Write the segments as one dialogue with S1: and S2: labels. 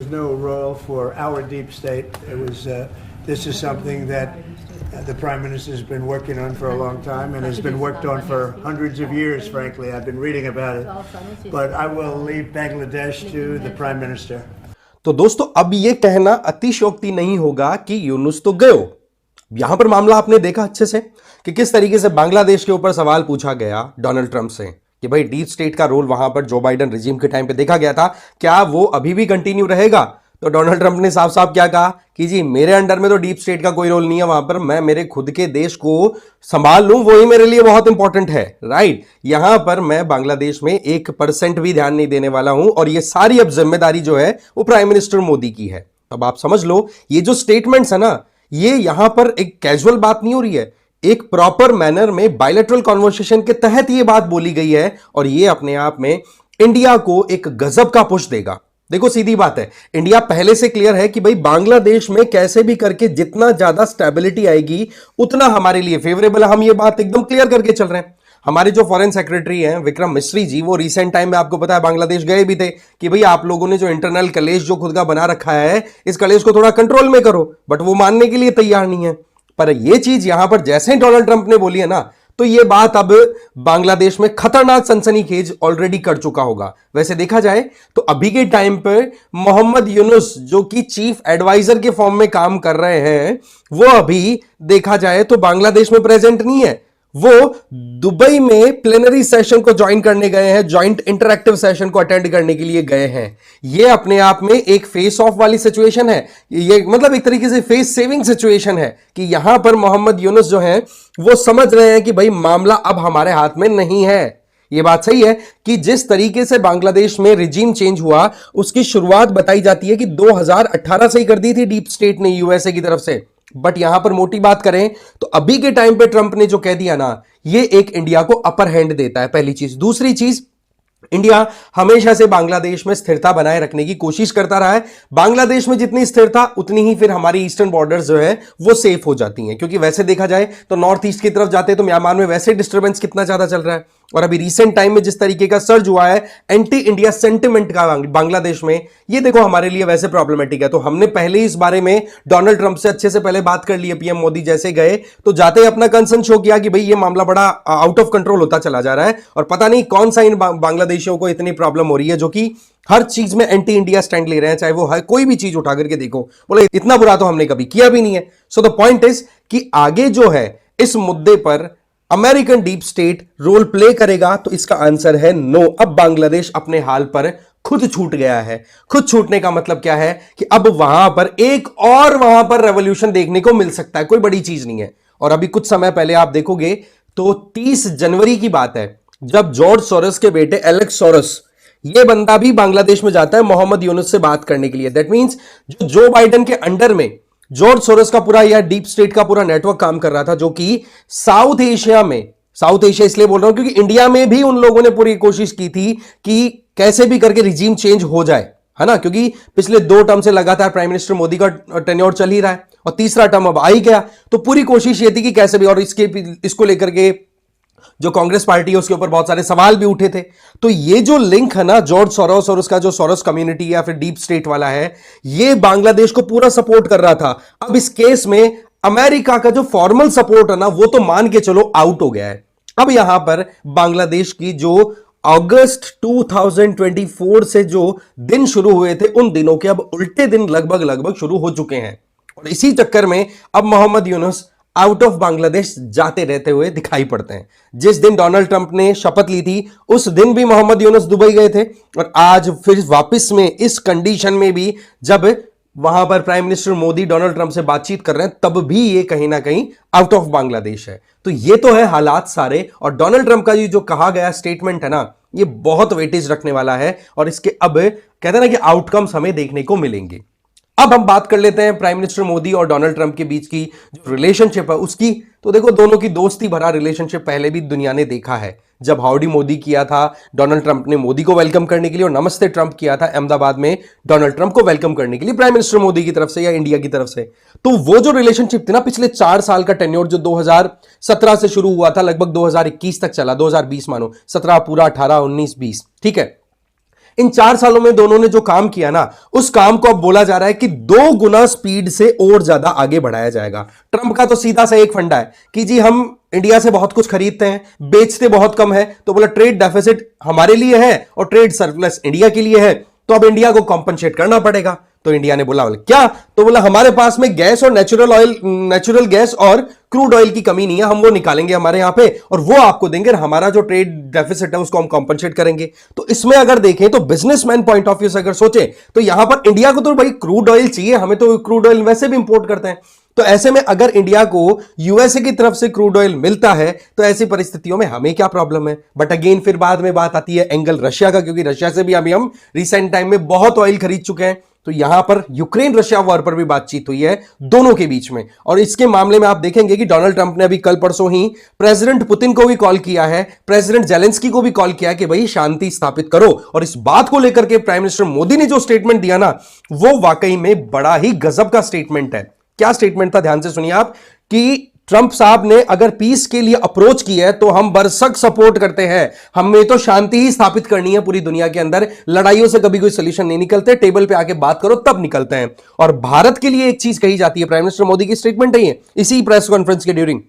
S1: no role for our deep state. This is something that the Prime Minister has been working on for a long time and has been worked on for hundreds of years, frankly. I've been reading about it. But I will leave Bangladesh to the Prime Minister.
S2: तो दोस्तों, अब ये कहना अतिशयोक्ति नहीं होगा कि यूनुस तो गए हो। यहां पर मामला आपने देखा अच्छे से कि किस तरीके से बांग्लादेश के ऊपर सवाल पूछा गया डोनाल्ड ट्रंप से कि भाई डीप स्टेट का रोल वहां पर जो बाइडेन रिजीम के टाइम पे देखा गया था, क्या वो अभी भी कंटिन्यू रहेगा? तो डोनाल्ड ट्रंप ने साफ साफ क्या कहा कि जी मेरे अंडर में तो डीप स्टेट का कोई रोल नहीं है वहां पर, मैं मेरे खुद के देश को संभाल लूं, वही मेरे लिए बहुत इंपॉर्टेंट है। राइट, यहां पर मैं बांग्लादेश में 1% भी ध्यान नहीं देने वाला हूं और ये सारी अब जिम्मेदारी जो है वो प्राइम मिनिस्टर मोदी की है। अब आप समझ लो, ये जो स्टेटमेंट्स है ना, ये यहां पर एक कैजुअल बात नहीं हो रही है, एक प्रॉपर मैनर में बायलैटरल कॉन्वर्सेशन के तहत ये बात बोली गई है और ये अपने आप में इंडिया को एक गजब का पुश देगा। देखो सीधी बात है, इंडिया पहले से क्लियर है कि भाई बांग्लादेश में कैसे भी करके जितना ज्यादा स्टेबिलिटी आएगी उतना हमारे लिए फेवरेबल है। हम ये बात एकदम क्लियर करके चल रहे हैं। हमारे जो फॉरेन सेक्रेटरी हैं विक्रम मिश्री जी, वो रिसेंट टाइम में आपको पता है बांग्लादेश गए भी थे कि भाई आप लोगों ने जो इंटरनल कलेश जो खुद का बना रखा है, इस कलेश को थोड़ा कंट्रोल में करो, बट वो मानने के लिए तैयार नहीं है। पर ये चीज यहां पर जैसे ही डोनाल्ड ट्रंप ने बोली है ना, तो ये बात अब बांग्लादेश में खतरनाक सनसनीखेज ऑलरेडी कर चुका होगा। वैसे देखा जाए तो अभी के टाइम पर मोहम्मद यूनुस जो कि चीफ एडवाइजर के फॉर्म में काम कर रहे हैं, वो अभी देखा जाए तो बांग्लादेश में प्रेजेंट नहीं है। वो दुबई में प्लेनरी सेशन को ज्वाइन करने गए हैं, ज्वाइंट इंटरैक्टिव सेशन को अटेंड करने के लिए गए हैं। ये अपने आप में एक फेस ऑफ वाली सिचुएशन है, ये मतलब एक तरीके से फेस सेविंग सिचुएशन है कि यहां पर मोहम्मद यूनुस जो है वो समझ रहे हैं कि भाई मामला अब हमारे हाथ में नहीं है। ये बात सही है कि जिस तरीके से बांग्लादेश में रिजीम चेंज हुआ, उसकी शुरुआत बताई जाती है कि 2018 से ही कर दी थी डीप स्टेट ने यूएसए की तरफ से। बट यहां पर मोटी बात करें तो अभी के टाइम पे ट्रंप ने जो कह दिया ना, ये एक इंडिया को अपर हैंड देता है, पहली चीज। दूसरी चीज, इंडिया हमेशा से बांग्लादेश में स्थिरता बनाए रखने की कोशिश करता रहा है। बांग्लादेश में जितनी स्थिरता उतनी ही फिर हमारी ईस्टर्न बॉर्डर्स जो है वो सेफ हो जाती हैं, क्योंकि वैसे देखा जाए तो नॉर्थ ईस्ट की तरफ जाते हैं तो म्यांमार में वैसे डिस्टर्बेंस कितना ज्यादा चल रहा है, और अभी रिसेंट टाइम में जिस तरीके का सर्ज हुआ है एंटी इंडिया सेंटिमेंट का बांग्लादेश में, ये देखो हमारे लिए वैसे प्रॉब्लमेटिक है। तो हमने पहले ही इस बारे में डोनाल्ड ट्रंप से अच्छे से पहले बात कर ली है। पीएम मोदी जैसे गए तो जाते ही अपना कंसर्न शो किया कि भाई ये मामला बड़ा आउट ऑफ कंट्रोल होता चला जा रहा है और पता नहीं कौन सा इन बांग्लादेशियों को इतनी प्रॉब्लम हो रही है जो कि हर चीज में एंटी इंडिया स्टैंड ले रहे हैं, चाहे वो हर कोई भी चीज उठा करके देखो, बोले इतना बुरा तो हमने कभी किया भी नहीं है। सो द पॉइंट इज कि आगे जो है इस मुद्दे पर American deep state role play करेगा, तो इसका आंसर है नो। अब बांग्लादेश अपने हाल पर खुद छूट गया है। खुद छूटने का मतलब क्या है कि अब वहां पर एक और वहां पर रेवोल्यूशन देखने को मिल सकता है, कोई बड़ी चीज नहीं है। और अभी कुछ समय पहले आप देखोगे तो 30 जनवरी की बात है, जब जॉर्ज सोरोस के बेटे एलेक्स सोरोस, ये बंदा भी बांग्लादेश में जाता है मोहम्मद यूनुस से बात करने के लिए। दैट मींस जो बाइडेन के अंडर में जॉर्ज सोरोस का पूरा या डीप स्टेट का पूरा नेटवर्क काम कर रहा था, जो कि साउथ एशिया में, साउथ एशिया इसलिए बोल रहा हूं क्योंकि इंडिया में भी उन लोगों ने पूरी कोशिश की थी कि कैसे भी करके रिजीम चेंज हो जाए, है ना, क्योंकि पिछले 2 टर्म से लगातार प्राइम मिनिस्टर मोदी का टेन्योर चल ही रहा है और तीसरा टर्म अब आ ही गया। तो पूरी कोशिश ये थी कि कैसे भी, और इसको लेकर के जो कांग्रेस पार्टी है उसके ऊपर बहुत सारे सवाल भी उठे थे। तो ये जो लिंक है ना जॉर्ज सोरोस और उसका जो सोरोस कम्युनिटी या फिर डीप स्टेट वाला है, ये बांग्लादेश को पूरा सपोर्ट कर रहा था। अब इस केस में अमेरिका का जो फॉर्मल सपोर्ट है ना, वो तो मान के चलो आउट हो गया है। अब यहां पर बांग्लादेश की जो अगस्त 2024 से जो दिन शुरू हुए थे, उन दिनों के अब उल्टे दिन लगभग शुरू हो चुके हैं। और इसी चक्कर में अब मोहम्मद यूनुस आउट ऑफ बांग्लादेश जाते रहते हुए दिखाई पड़ते हैं। जिस दिन डोनाल्ड ट्रंप ने शपथ ली थी उस दिन भी मोहम्मद यूनुस दुबई गए थे, और आज फिर वापस में इस कंडीशन में भी जब वहां पर prime minister Modi Donald Trump से बातचीत कर रहे हैं, तब भी ये कहीं ना कहीं आउट ऑफ बांग्लादेश है। तो ये तो है हालात सारे, और डोनाल्ड ट्रंप का ये जो कहा गया स्टेटमेंट है ना, ये बहुत वेटेज रखने वाला है और इसके अब कहते हैं ना कि आउटकम्स हमें देखने को मिलेंगे। अब हम बात कर लेते हैं प्राइम मिनिस्टर मोदी और डोनाल्ड ट्रंप के बीच की जो रिलेशनशिप है उसकी। तो देखो, दोनों की दोस्ती भरा रिलेशनशिप पहले भी दुनिया ने देखा है। जब हाउडी मोदी किया था डोनाल्ड ट्रंप ने मोदी को वेलकम करने के लिए, और नमस्ते ट्रंप किया था अहमदाबाद में डोनाल्ड ट्रंप को वेलकम करने के लिए प्राइम मिनिस्टर मोदी की तरफ से या इंडिया की तरफ से। तो वो जो रिलेशनशिप थी ना, पिछले 4 साल का टेन्योर जो 2017 से शुरू हुआ था, लगभग 2021 तक चला, 2020 मानो, 17 पूरा, 18, 19, 20, ठीक है। इन 4 सालों में दोनों ने जो काम किया ना, उस काम को अब बोला जा रहा है कि 2 गुना स्पीड से और ज्यादा आगे बढ़ाया जाएगा। ट्रंप का तो सीधा सा एक फंडा है कि जी हम इंडिया से बहुत कुछ खरीदते हैं, बेचते बहुत कम है, तो बोला ट्रेड डेफिसिट हमारे लिए है और ट्रेड सरप्लस इंडिया के लिए है, तो अब इंडिया को कॉम्पनसेट करना पड़ेगा। तो इंडिया ने बोला क्या? तो बोला हमारे पास में गैस और नेचुरल गैस और क्रूड ऑयल की कमी नहीं है, हम वो निकालेंगे हमारे यहां पे और वो आपको देंगे, हमारा जो ट्रेड डेफिसिट है उसको हम कॉम्पनसेट करेंगे। तो इसमें अगर देखें तो बिजनेसमैन पॉइंट ऑफ व्यू से अगर सोचे तो यहां पर इंडिया को तो भाई क्रूड ऑयल चाहिए, हमें तो क्रूड ऑयल वैसे भी इंपोर्ट करते हैं। तो ऐसे में अगर इंडिया को यूएसए की तरफ से क्रूड ऑयल मिलता है तो ऐसी परिस्थितियों में हमें क्या प्रॉब्लम है? बट अगेन फिर बाद में बात आती है एंगल रशिया का, क्योंकि रशिया से भी अभी हम रिसेंट टाइम में बहुत ऑयल खरीद चुके हैं। तो यहां पर यूक्रेन रशिया वॉर पर भी बातचीत हुई है दोनों के बीच में, और इसके मामले में आप देखेंगे कि डोनाल्ड ट्रंप ने अभी कल परसों ही प्रेसिडेंट पुतिन को भी कॉल किया है, प्रेसिडेंट जेलेंस्की को भी कॉल किया कि भाई शांति स्थापित करो। और इस बात को लेकर के प्राइम मिनिस्टर मोदी ने जो स्टेटमेंट दिया ना, वो वाकई में बड़ा ही गजब का स्टेटमेंट है। क्या स्टेटमेंट था, ध्यान से सुनिए आप, कि ट्रंप साहब ने अगर पीस के लिए अप्रोच की है तो हम बरसक सपोर्ट करते हैं, हमें तो शांति ही स्थापित करनी है पूरी दुनिया के अंदर, लड़ाइयों से कभी कोई सोल्यूशन नहीं निकलते, टेबल पे आके बात करो तब निकलते हैं। और भारत के लिए एक चीज कही जाती है, प्राइम मिनिस्टर मोदी की स्टेटमेंट है ये इसी प्रेस कॉन्फ्रेंस के ड्यूरिंग,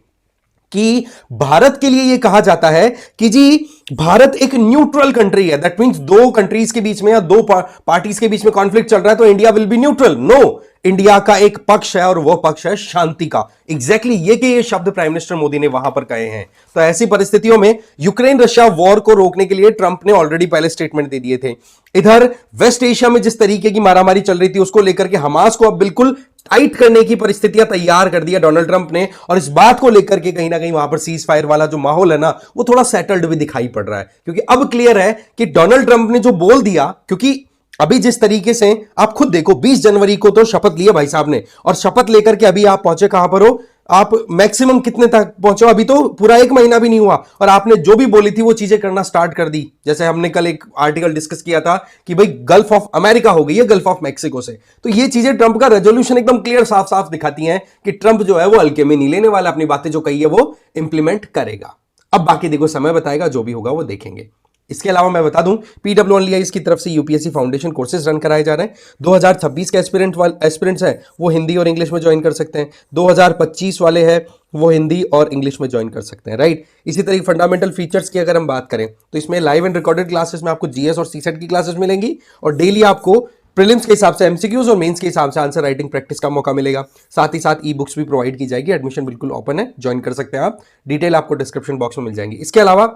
S2: कि भारत के लिए यह कहा जाता है कि जी भारत एक न्यूट्रल कंट्री है। दैट मींस 2 कंट्रीज के बीच में या 2 पार्टीज के बीच में कॉन्फ्लिक्ट चल रहा है तो India will be neutral. No, India का एक पक्ष है और वह पक्ष है शांति का। एग्जैक्टली ये शब्द प्राइम मिनिस्टर मोदी ने वहां पर कहे हैं। तो ऐसी परिस्थितियों में यूक्रेन रशिया वॉर को रोकने के लिए ट्रंप ने ऑलरेडी पहले स्टेटमेंट दे दिए थे। इधर वेस्ट एशिया में जिस तरीके की मारामारी चल रही थी उसको लेकर के हमास को अब बिल्कुल टाइट करने की परिस्थितियां तैयार कर दिया डोनाल्ड ट्रंप ने, और इस बात को लेकर के कहीं ना कहीं वहां पर सीज फायर वाला जो माहौल है ना, वो थोड़ा सेटल्ड भी दिखाई पड़ रहा है। क्योंकि अब क्लियर है कि डोनाल्ड ट्रंप ने जो बोल दिया, क्योंकि अभी जिस तरीके से आप खुद देखो 20 जनवरी को तो शपथ लिया भाई साहब ने, और शपथ लेकर के अभी आप पहुंचे कहां पर हो, आप मैक्सिमम कितने तक पहुंचे हो? अभी तो पूरा 1 महीना भी नहीं हुआ और आपने जो भी बोली थी वो चीजें करना स्टार्ट कर दी। जैसे हमने कल एक आर्टिकल डिस्कस किया था कि भाई गल्फ ऑफ अमेरिका हो गई है गल्फ ऑफ मैक्सिको से। तो ये चीजें ट्रंप का रेजोल्यूशन एकदम क्लियर साफ साफ दिखाती हैं कि ट्रंप जो है वो हल्के में नहीं लेने वाला, अपनी बातें जो कही है वो इंप्लीमेंट करेगा। अब बाकी देखो समय बताएगा, जो भी होगा वो देखेंगे। इसके अलावा मैं बता दूं PWLIS की तरफ से यूपीएससी फाउंडेशन कोर्सेज रन कराए जा रहे हैं। 2026 के एस्पिरेंट्स हैं वो हिंदी और इंग्लिश में ज्वाइन कर सकते हैं, 2025 वाले हैं वो हिंदी और इंग्लिश में ज्वाइन कर सकते हैं, राइट। इसी तरह फंडामेंटल फीचर्स की अगर हम बात करें तो इसमें लाइव एंड रिकॉर्डेड क्लासेस में आपको जीएस और सीसेट की क्लासेस मिलेंगी, और डेली आपको प्रीलिम्स के हिसाब से एमसीक्यूज और मेंस के हिसाब से आंसर राइटिंग प्रैक्टिस का मौका मिलेगा। साथ ही साथ ई बुक्स भी प्रोवाइड की जाएगी। एडमिशन बिल्कुल ओपन है, ज्वाइन कर सकते हैं आप, डिटेल आपको डिस्क्रिप्शन बॉक्स में मिल जाएंगी। इसके अलावा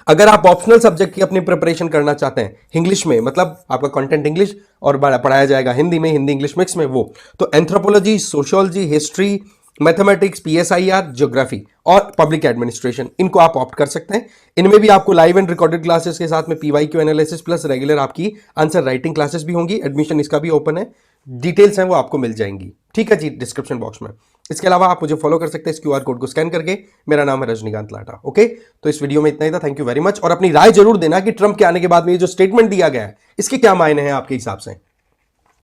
S2: अगर आप ऑप्शनल सब्जेक्ट की अपनी प्रिपरेशन करना चाहते हैं इंग्लिश में, मतलब आपका कंटेंट इंग्लिश और पढ़ाया जाएगा हिंदी में, हिंदी इंग्लिश मिक्स में, वो तो anthropology, sociology, history, mathematics, PSIR, geography और पब्लिक एडमिनिस्ट्रेशन, इनको आप ऑप्ट कर सकते हैं। इनमें भी आपको लाइव एंड रिकॉर्डेड क्लासेस के साथ में पीवाईक्यू एनालिसिस प्लस रेगुलर आपकी आंसर राइटिंग क्लासेस भी होंगी। एडमिशन इसका भी ओपन है, डिटेल्स हैं वो आपको मिल जाएंगी, ठीक है जी, डिस्क्रिप्शन बॉक्स में। इसके अलावा आप मुझे फॉलो कर सकते हैं इस क्यूआर कोड को स्कैन करके। मेरा नाम है रजनीकांत लाटा। ओके, तो इस वीडियो में इतना ही था। थैंक यू वेरी मच, और अपनी राय जरूर देना कि ट्रंप के आने के बाद में ये जो स्टेटमेंट दिया गया है इसके क्या मायने हैं आपके हिसाब से।